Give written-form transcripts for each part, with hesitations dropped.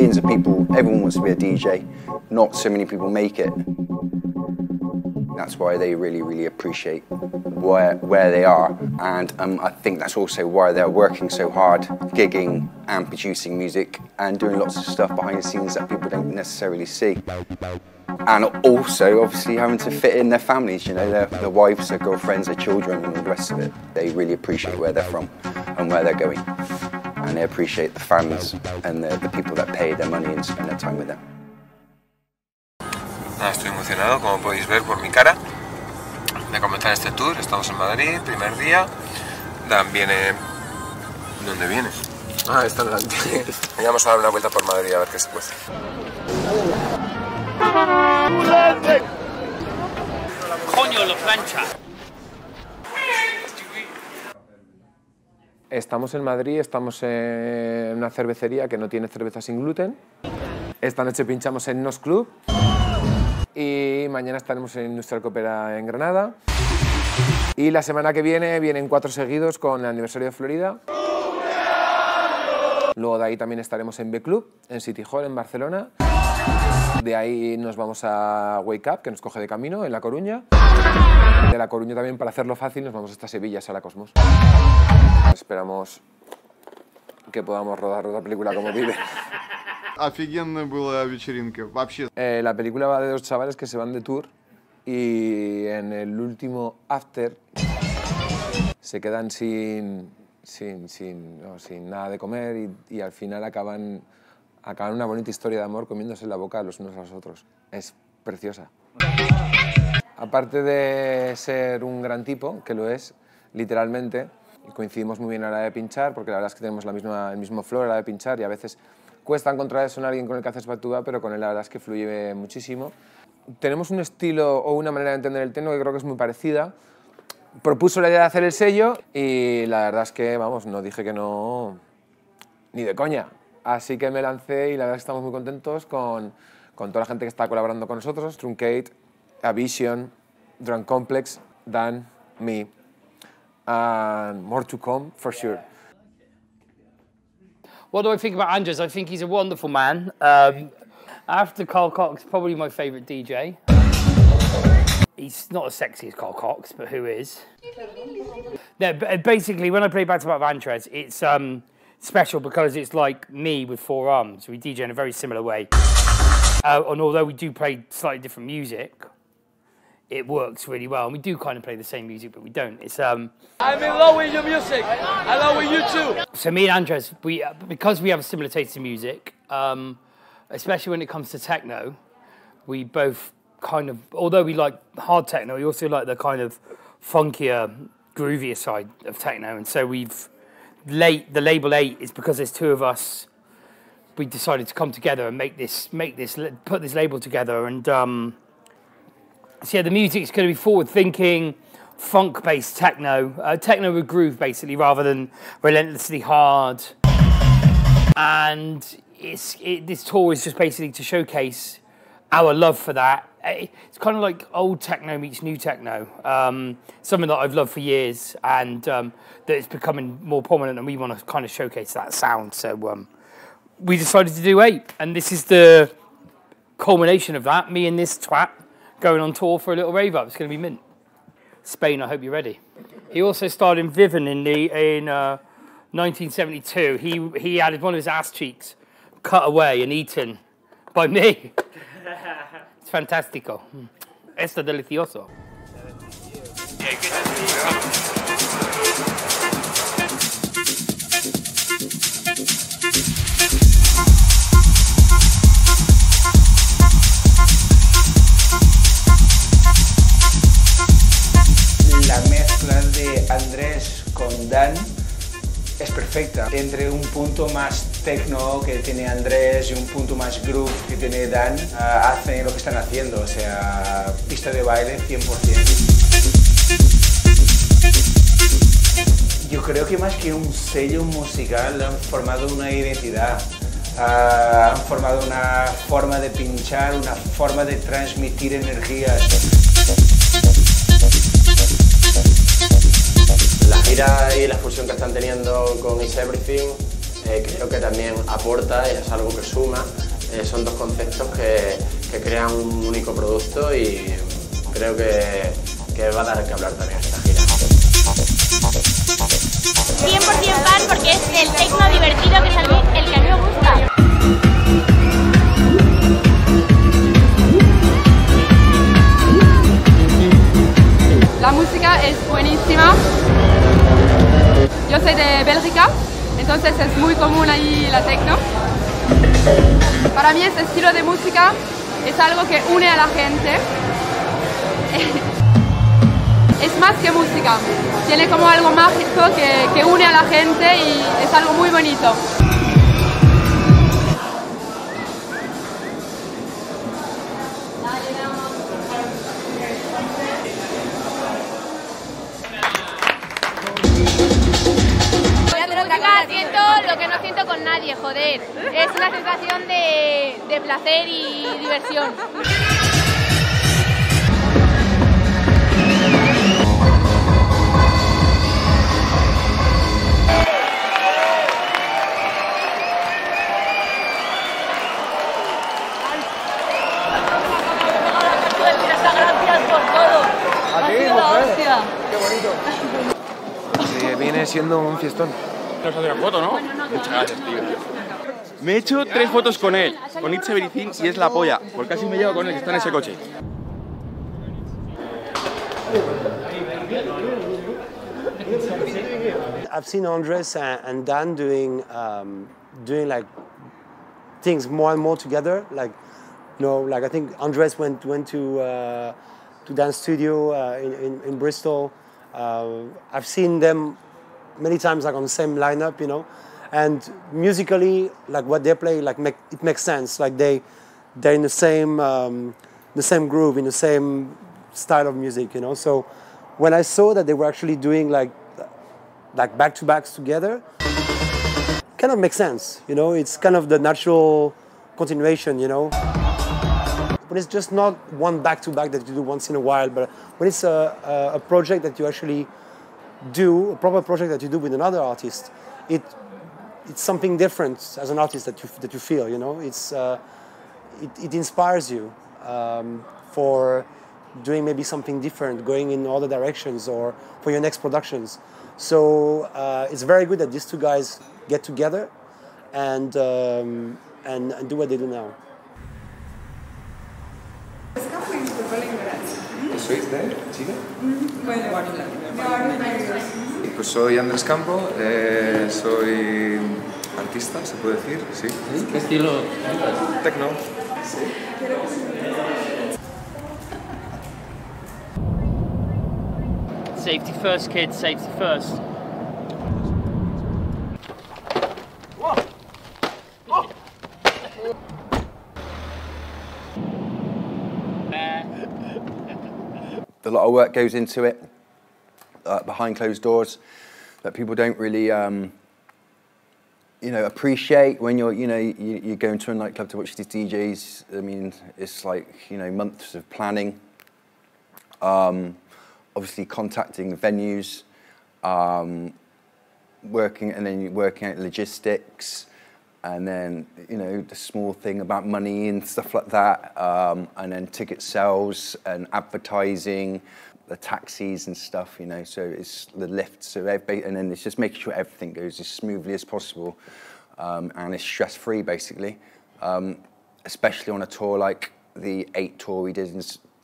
millions of people, everyone wants to be a DJ. Not so many people make it. That's why they really appreciate where they are, and I think that's also why they're working so hard, gigging and producing music and doing lots of stuff behind the scenes that people don't necessarily see. And also, obviously, having to fit in their families, you know, their wives, their girlfriends, their children, and all the rest of it. They really appreciate where they're from and where they're going, and they appreciate the fans and the people that pay their money and spend their time with them. Estoy emocionado, como podéis ver por mi cara, de comenzar este tour. Estamos en Madrid, primer día. Dan viene... ¿Dónde vienes? Ah, está delante. Vamos a dar una vuelta por Madrid a ver qué se cuece. ¡Coño, los plancha! Estamos en Madrid, estamos en una cervecería que no tiene cerveza sin gluten. Esta noche pinchamos en Nos Club. Y mañana estaremos en Industrial Coopera en Granada. Y la semana que viene vienen 4 seguidos con el aniversario de Florida. Luego de ahí también estaremos en B-Club, en City Hall, en Barcelona. De ahí nos vamos a Wake Up, que nos coge de camino, en La Coruña. De La Coruña también, para hacerlo fácil, nos vamos hasta Sevilla, Sala Cosmos. Esperamos que podamos rodar otra película como Vive. Офигенная была вечеринка, вообще. La película va de 2 chavales que se van de tour y en el último after se quedan sin nada de comer y al final acaban una bonita historia de amor comiéndose la boca los unos a los otros. Es preciosa. Aparte de ser un gran tipo, que lo es, literalmente, coincidimos muy bien a la hora de pinchar, porque la verdad es que tenemos el mismo flow a la hora de pinchar y a veces cuesta encontrar eso en alguien con el que haces factura, pero con él la verdad es que fluye muchísimo. Tenemos un estilo o una manera de entender el techno que creo que es muy parecida. Propuso la idea de hacer el sello y la verdad es que, vamos, no dije que no ni de coña. Así que me lancé y la verdad es que estamos muy contentos con toda la gente que está colaborando con nosotros, Truncate, Avision, Drum Complex, Dan, me, and more to come for sure. What do I think about Andres? I think he's a wonderful man. After Carl Cox, probably my favourite DJ. He's not as sexy as Carl Cox, but who is? No, basically, when I play Back to Back with Andres, it's special because it's like me with 4 arms. We DJ in a very similar way. And although we do play slightly different music, it works really well. And we do kind of play the same music, but we don't. It's I'm in love with your music. I love with you too. So me and Andres, because we have a similar taste in music, especially when it comes to techno, we both kind of, although we like hard techno, we also like the kind of funkier, groovier side of techno. And so the label 8 is because there's 2 of us. We decided to come together and put this label together. And so yeah, the music's going to be forward-thinking, funk-based techno, techno with groove basically, rather than relentlessly hard. And this tour is just basically to showcase our love for that. It's kind of like old techno meets new techno, something that I've loved for years, and that it's becoming more prominent, and we want to kind of showcase that sound. So we decided to do 8, and this is the culmination of that. Me and this twat going on tour for a little rave up. It's going to be mint. Spain, I hope you're ready. He also starred in Viven in 1972. He had one of his ass cheeks cut away and eaten by me. It's fantastico. Esto delicioso. Yeah, good. La mezcla de Andrés con Dan es perfecta. Entre un punto más techno que tiene Andrés y un punto más groove que tiene Dan, hacen lo que están haciendo, o sea, pista de baile 100%. Yo creo que más que un sello musical han formado una identidad, han formado una forma de pinchar, una forma de transmitir energías. La gira y la fusión que están teniendo con Everything creo que también aporta, es algo que suma. Son dos conceptos que crean un único producto y creo que va a dar que hablar también esta gira. 100% fan porque es el techno divertido, que es el que a mí me gusta. La música es buenísima. Yo soy de Bélgica, entonces es muy común ahí la techno. Para mí este estilo de música es algo que une a la gente. Es más que música, tiene como algo mágico que une a la gente y es algo muy bonito. Siento lo que no siento con nadie, joder. Es una sensación de placer y diversión. Qué bonito. Viene siendo un fiestón. Nos hace una foto, ¿no? Muchas gracias, tío. Me he hecho 3 fotos con él, con Everything, y es la polla. Porque casi me llevo con él, que está en ese coche. I've seen Andres and Dan doing like things more and more together. Like, you know, like I think Andres went to Dan's studio in Bristol. I've seen them many times, like on the same lineup, you know, and musically, like what they play, like it makes sense. Like they're in the same groove, in the same style of music, you know. So when I saw that they were actually doing like back-to-backs together, kind of makes sense, you know. It's kind of the natural continuation, you know. But it's just not one back-to-back that you do once in a while, but when it's a project that you actually do, a proper project that you do with another artist, it's something different as an artist that you feel, you know. It inspires you for doing maybe something different, going in other directions, or for your next productions. So it's very good that these two guys get together and do what they do now. ¿Sois de Chile? Pues soy Andres Campo, soy artista, se puede decir, sí. ¿Qué estilo? Techno. Sí. Safety first, kids, safety first. A lot of work goes into it behind closed doors that people don't really, you know, appreciate when you go into a nightclub to watch these DJs. I mean, it's like, you know, months of planning. Obviously contacting venues, working out logistics, and then, you know, the small thing about money and stuff like that, and then ticket sales and advertising, the taxis and stuff, you know, so it's the lifts, so and then it's just making sure everything goes as smoothly as possible, and it's stress-free, basically, especially on a tour like the 8 tour we did,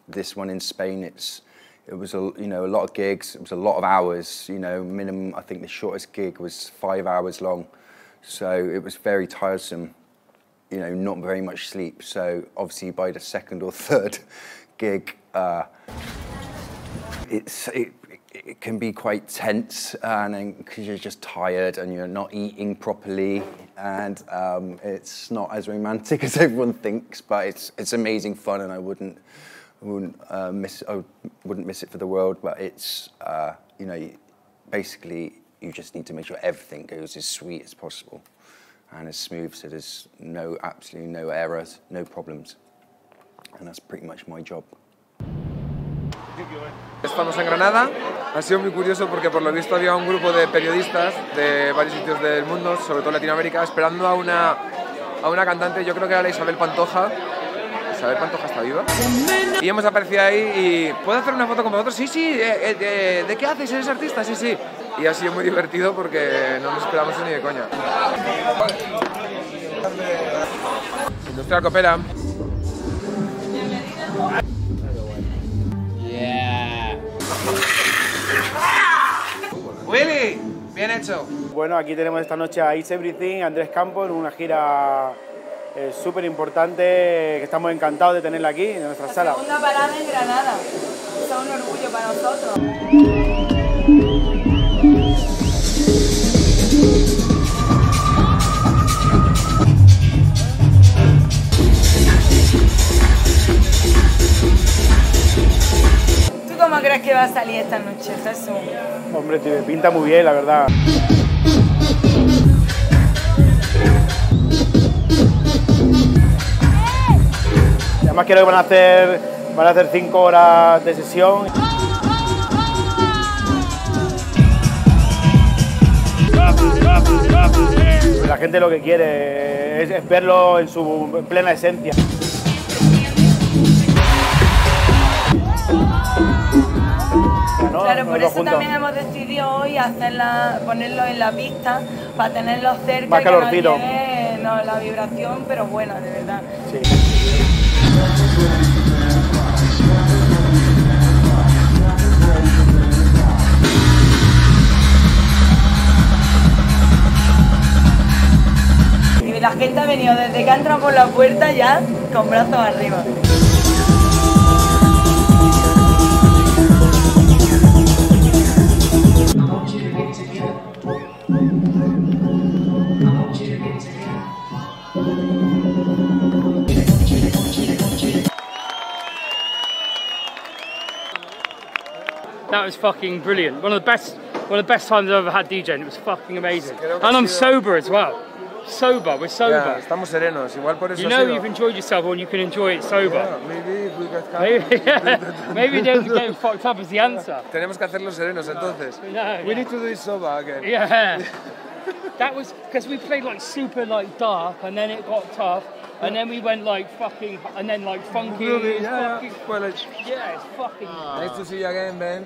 this one in Spain. It was a lot of gigs, it was a lot of hours, you know, minimum, I think the shortest gig was 5 hours long. So it was very tiresome, you know, not very much sleep. So obviously by the 2nd or 3rd gig, it can be quite tense, and then because you're just tired and you're not eating properly, and it's not as romantic as everyone thinks, but it's amazing fun, and I wouldn't miss it for the world. But it's you know, basically, you just need to make sure everything goes as sweet as possible and as smooth, so there's absolutely no errors, no problems. And that's pretty much my job. Estamos en Granada. Ha sido muy curioso porque por lo visto había un grupo de periodistas de varios sitios del mundo, sobre todo Latinoamérica, esperando a una cantante, yo creo que era la Isabel Pantoja. Isabel Pantoja está viva. Y hemos aparecido ahí y ¿puedo hacer una foto con vosotros? Sí, sí, ¿de qué haces? ¿Eres artista? Sí, sí. Y ha sido muy divertido porque no nos esperamos ni de coña. Industrial Coopera. Yeah. Willy, bien hecho. Bueno, aquí tenemos esta noche a Everything Andres Campo en una gira súper importante que estamos encantados de tenerla aquí en nuestra sala. Segunda parada en Granada. Es un orgullo para nosotros. ¿Tú cómo crees que va a salir esta noche, Jesús? Hombre, te pinta muy bien, la verdad. Y además creo que van a hacer 5 horas de sesión. La gente lo que quiere es verlo en su plena esencia. Claro, por eso también hemos decidido hoy ponerlo en la pista para tenerlo cerca más y que nos calorcito. llegue la vibración, pero buena, de verdad. Sí. Y la gente ha venido desde que ha entrado por la puerta ya con brazos arriba. That was fucking brilliant. One of the best times I've ever had DJing. It was fucking amazing. And I'm sober as well. Sober, we're sober. Yeah, estamos serenos, igual por eso. You know you've enjoyed yourself when you can enjoy it sober. Yeah, maybe if we get maybe getting fucked up is the answer. Tenemos que hacerlo serenos entonces. No, we need to do it sober again. Yeah. That was because we played like super like dark and then it got tough. And then we went like fucking, and then like funky. Yeah, well, yeah, it's fucking. Nice to see you again, Ben.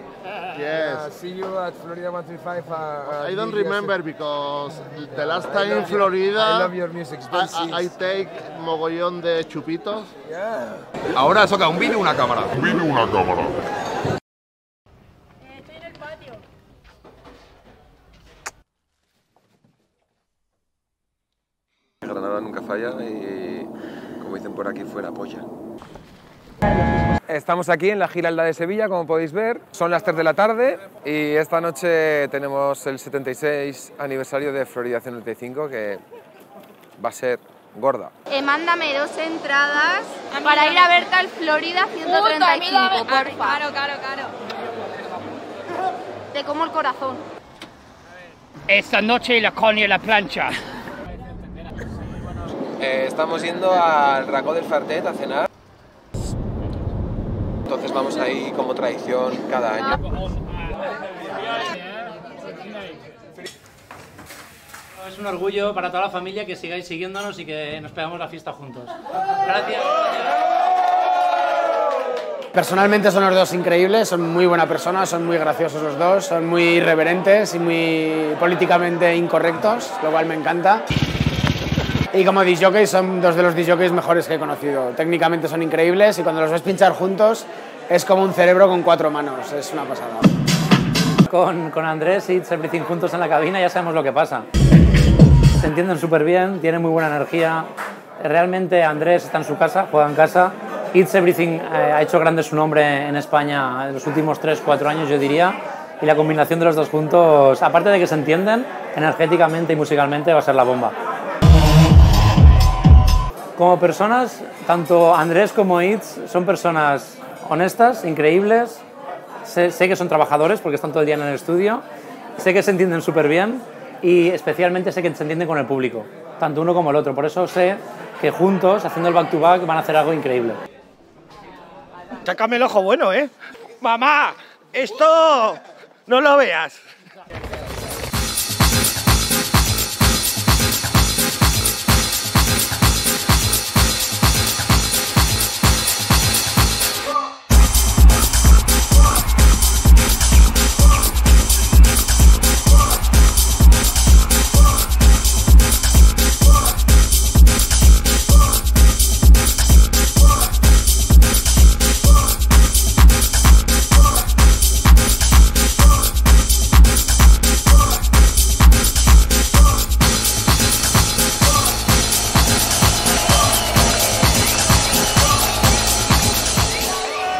Yes. See you at Florida 135. I don't remember because the last time in Florida, I love your music. I take mogollón de chupitos. Yeah. Ahora toca un vino y una cámara. Un vino y una cámara. Estoy en el patio. Granada nunca falla y, como dicen por aquí, fuera polla. Estamos aquí en la gira de Sevilla, como podéis ver. Son las 3 de la tarde y esta noche tenemos el 76 aniversario de Florida 135, que va a ser gorda. Mándame 2 entradas para ir a verte al Florida 135, porfa. Claro. Te como el corazón. Esta noche la coña y la plancha. Estamos yendo al Racó del Fartet a cenar. Entonces vamos ahí como tradición cada año. Es un orgullo para toda la familia que sigáis siguiéndonos y que nos pegamos la fiesta juntos. Gracias. Personalmente son los dos increíbles, son muy buenas personas, son muy graciosos los dos, son muy irreverentes y muy políticamente incorrectos, lo cual me encanta. Y como discjockeys son 2 de los discjockeys mejores que he conocido. Técnicamente son increíbles y cuando los ves pinchar juntos es como un cerebro con 4 manos, es una pasada. Con Andrés y Everything juntos en la cabina ya sabemos lo que pasa. Se entienden súper bien, tienen muy buena energía. Realmente Andrés está en su casa, juega en casa. It's Everything ha hecho grande su nombre en España en los últimos 3-4 años, yo diría. Y la combinación de los dos juntos, aparte de que se entienden, energéticamente y musicalmente va a ser la bomba. Como personas, tanto Andrés como Itz son personas honestas, increíbles. Sé que son trabajadores porque están todo el día en el estudio. Sé que se entienden súper bien y especialmente sé que se entienden con el público, tanto uno como el otro. Por eso sé que juntos, haciendo el back-to-back, van a hacer algo increíble. Sácame el ojo bueno, ¿eh? Mamá, esto no lo veas.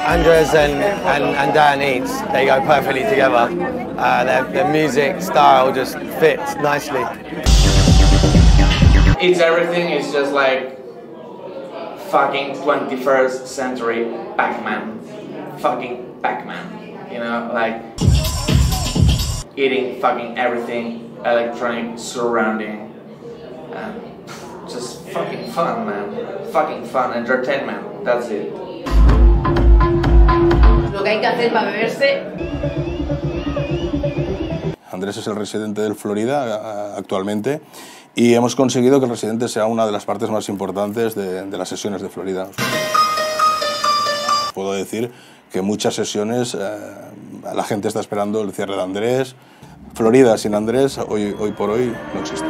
Andres and Dan Eats, they go perfectly together. Their music style just fits nicely. It's Everything is just like fucking 21st century Pac-Man. Fucking Pac-Man. You know, like eating fucking everything, electronic surrounding. And just fucking fun, man. Fucking fun, entertainment, that's it. Lo que hay que hacer para beberse. Andrés es el residente del Florida actualmente y hemos conseguido que el residente sea una de las partes más importantes de las sesiones de Florida. Puedo decir que muchas sesiones la gente está esperando el cierre de Andrés. Florida sin Andrés hoy por hoy no existe.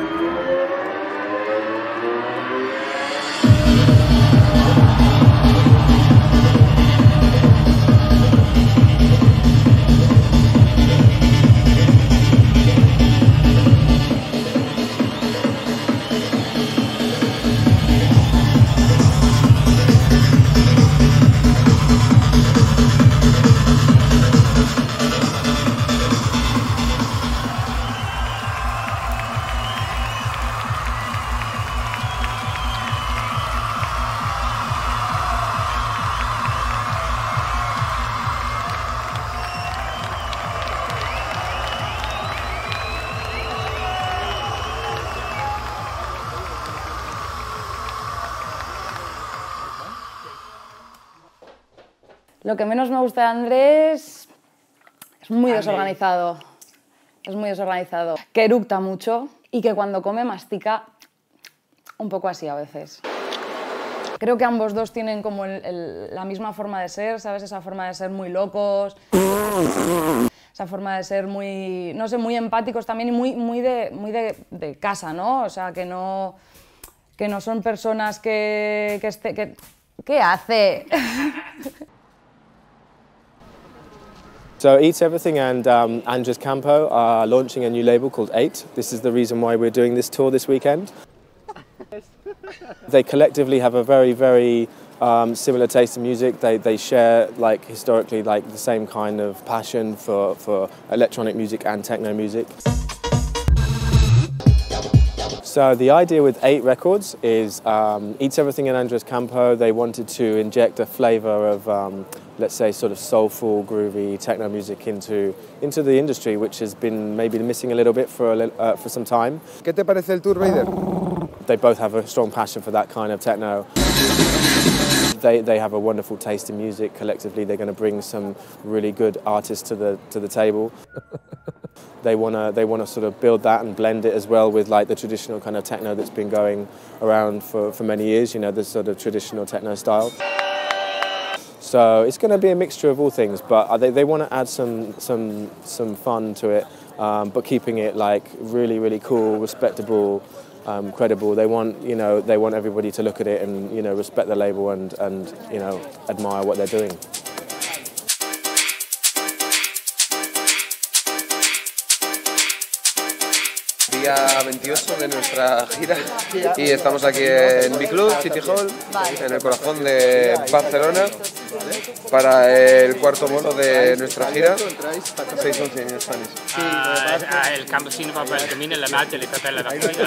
Lo que menos me gusta de Andrés es muy desorganizado. Es muy desorganizado. Que eructa mucho y que cuando come mastica un poco así a veces. Creo que ambos dos tienen como la misma forma de ser, ¿sabes? Esa forma de ser muy locos, esa forma de ser muy, no sé, muy empáticos también y muy de casa, ¿no? O sea, que no son personas ¿qué hace? So EI8HT and Andres Campo are launching a new label called EI8. This is the reason why we're doing this tour this weekend. They collectively have a very similar taste in music. They share like historically like the same kind of passion for electronic music and techno music. So the idea with EI8HT Records is EI8HT and Andres Campo, they wanted to inject a flavour of, let's say, sort of soulful, groovy techno music into the industry, which has been maybe missing a little bit for some time. ¿Qué te parece el tour, Vader? They both have a strong passion for that kind of techno. They have a wonderful taste in music. Collectively, they're going to bring some really good artists to the table. They want to sort of build that and blend it as well with like the traditional kind of techno that's been going around for many years, you know, the sort of traditional techno style. So it's going to be a mixture of all things, but they want to add some fun to it, but keeping it like really cool, respectable, credible. They want everybody to look at it and respect the label and admire what they're doing. Día 28 de nuestra gira y estamos aquí en B-Club, City Hall, en el corazón de Barcelona, para el cuarto mono de nuestra gira. 6-11 en Spanish. Il campesino va per il camino e la nace le capelle da fuori.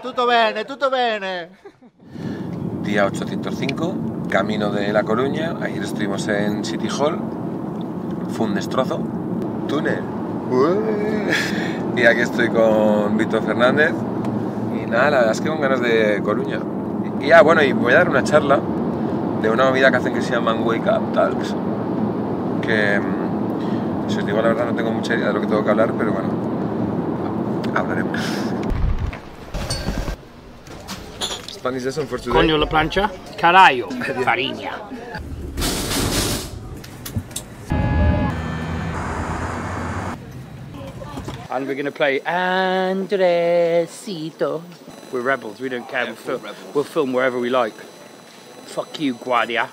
tutto bene, tutto bene. Día 805, camino de La Coruña. Ayer estuvimos en City Hall. Fue un destrozo. Túnel. Y aquí estoy con Víctor Fernández. Y nada, la verdad es que con ganas de Coruña. Y bueno, y voy a dar una charla de una movida que hacen que se llaman Wake Up Talks. Que, si os digo la verdad, no tengo mucha idea de lo que tengo que hablar, pero bueno, hablaremos. Spanish lesson for today. Coño la plancha, carajo, fariña. And we're going to play Andresito. We're rebels, we don't care, we'll film wherever we like. Fuck you, Guardia.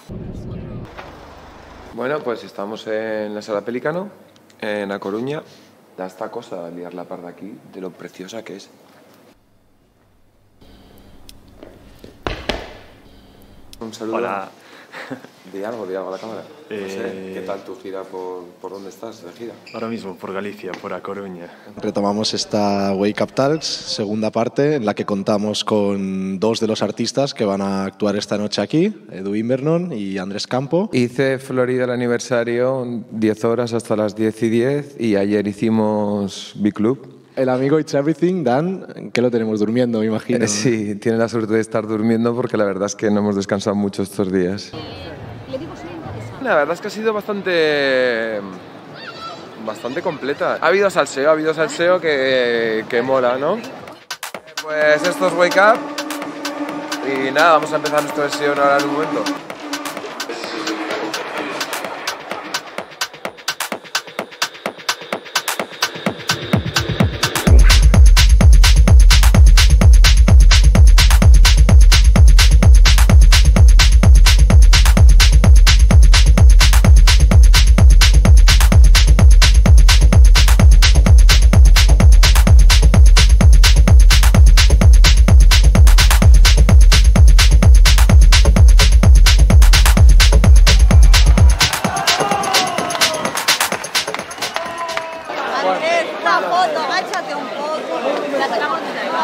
Bueno, pues estamos en la Sala Pelicano, en A Coruña. Da esta cosa liar la parda aquí, de lo preciosa que es. Un saludo. Hola. Di algo a la cámara. No sé, ¿qué tal tu gira? ¿Por dónde estás de gira? Ahora mismo por Galicia, por A Coruña. Retomamos esta Wake Up Talks, segunda parte, en la que contamos con dos de los artistas que van a actuar esta noche aquí, Edu Invernon y Andres Campo. Hice Florida el aniversario, 10 horas hasta las 10:10, y ayer hicimos B-Club. El amigo It's Everything, Dan, que lo tenemos durmiendo, me imagino. Sí, tiene la suerte de estar durmiendo porque la verdad es que no hemos descansado mucho estos días. La verdad es que ha sido bastante completa. Ha habido salseo que mola, ¿no? Pues esto es Wake Up y nada, vamos a empezar nuestra sesión ahora en un momento.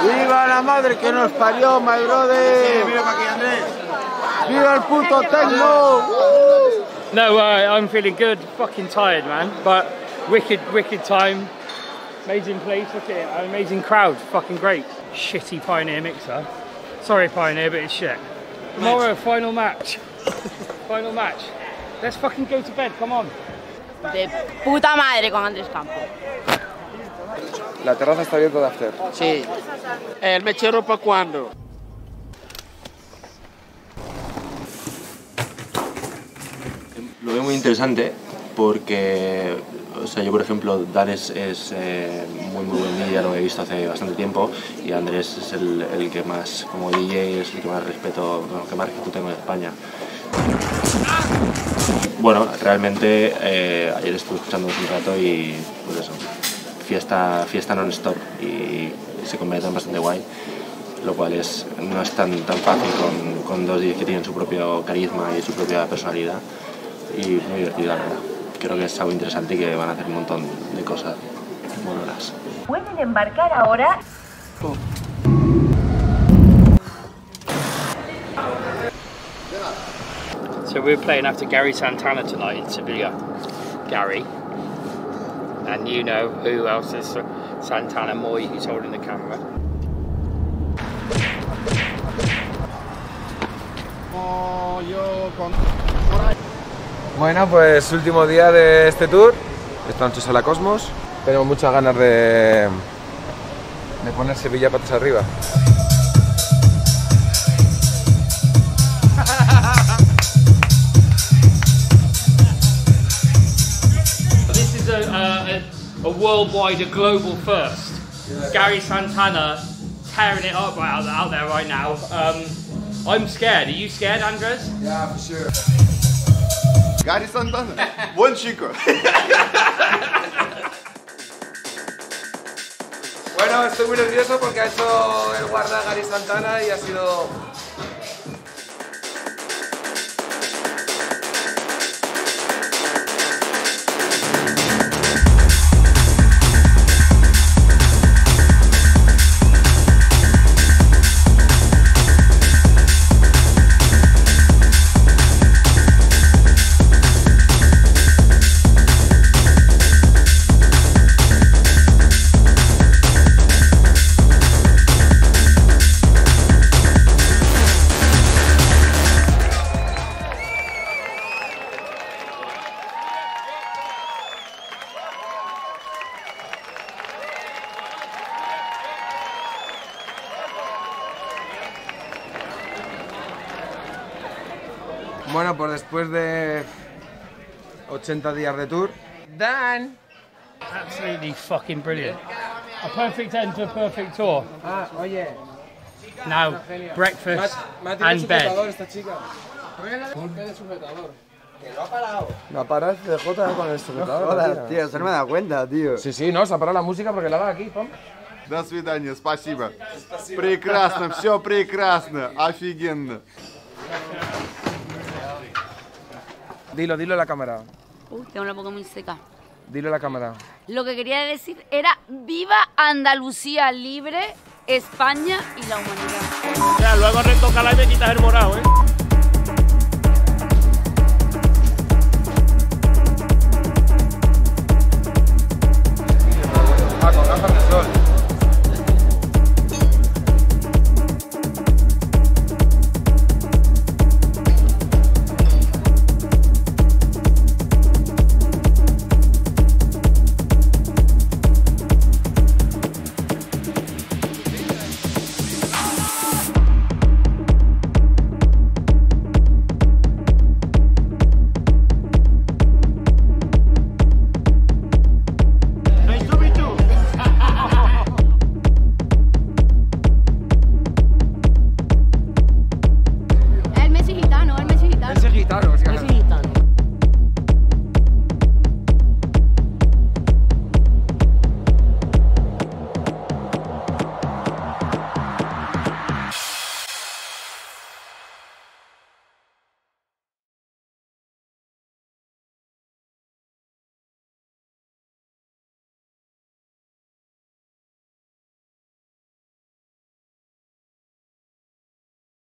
¡Viva la madre que nos parió, my brother! ¡Viva aquí, Andrés! ¡Viva el puto techno! No, I'm feeling good. Fucking tired, man. But wicked time. Amazing place. Look at it. An amazing crowd. Fucking great. Shitty Pioneer mixer. Sorry, Pioneer, but it's shit. Tomorrow, final match. Final match. Let's fucking go to bed. Come on. De puta madre con Andres Campo. La terraza está abierta de after. Sí. ¿El mechero para cuándo? Lo veo muy interesante porque, o sea, yo por ejemplo, Dan es muy buen DJ, lo he visto hace bastante tiempo, y Andrés es el que más, como DJ, es el que más respeto, bueno, que más respeto tengo en España. Bueno, realmente ayer estuve escuchándolos un rato y pues eso, fiesta non-stop, y se convierten bastante guay, lo cual no es tan fácil con dos DJs que tienen su propio carisma y su propia personalidad, y muy divertido, la verdad. Creo que es algo interesante y que van a hacer un montón de cosas monoras. Pueden embarcar ahora. So we're playing after Gary Santana tonight in Sevilla. Gary. And you know who else is Santana Moy, who's holding the camera. Bueno, pues último día de este tour. Esta noche es a la Cosmos. Tenemos muchas ganas de poner Sevilla patas arriba. This is a worldwide, a global first. Gary Santana tearing it up out there right now. I'm scared. Are you scared, Andres? Yeah, for sure. Gary Santana, buen chico. Bueno, estoy muy nervioso porque ha hecho el guarda Gary Santana y ha sido... Bueno, pues después de 80 días de tour, Dan. Absolutely fucking brilliant. A perfect end to a perfect tour. Ah, oye. Now, breakfast and bed. Esta chica. Golpe de sujetador. Que no ha parado. No ha parado el CJ con el sujetador. No jodas, tío, eso no me da cuenta, tío. Sí, sí, no, se ha parado la música porque la da aquí, pam. До свидания, спасибо. Прекрасно, все прекрасно, офигенно. Dilo, dilo a la cámara. Tengo la boca muy seca. Dilo a la cámara. Lo que quería decir era viva Andalucía libre, España y la humanidad. O sea, luego retoca la y me quitas el morado, ¿eh?